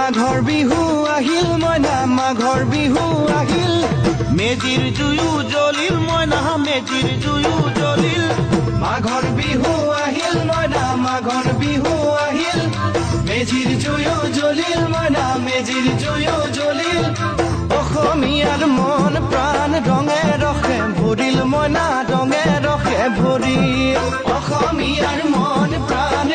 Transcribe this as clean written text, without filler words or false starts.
মাঘৰ বিহু আহিল মইনা মাঘৰ বিহু আহিল মেজিৰ জুয়ো জ্বলিল মইনা মেজিৰ জুয়ো জ্বলিল মাঘৰ বিহু আহিল মইনা মাঘৰ বিহু আহিল মেজিৰ জুয়ো জ্বলিল মইনা মেজিৰ জুয়ো জ্বলিল অসমীয়াৰ মন প্ৰাণ ৰঙে ৰসে ভৰিল মইনা ৰঙে ৰসে ভৰিল অসমীয়াৰ মন প্ৰাণ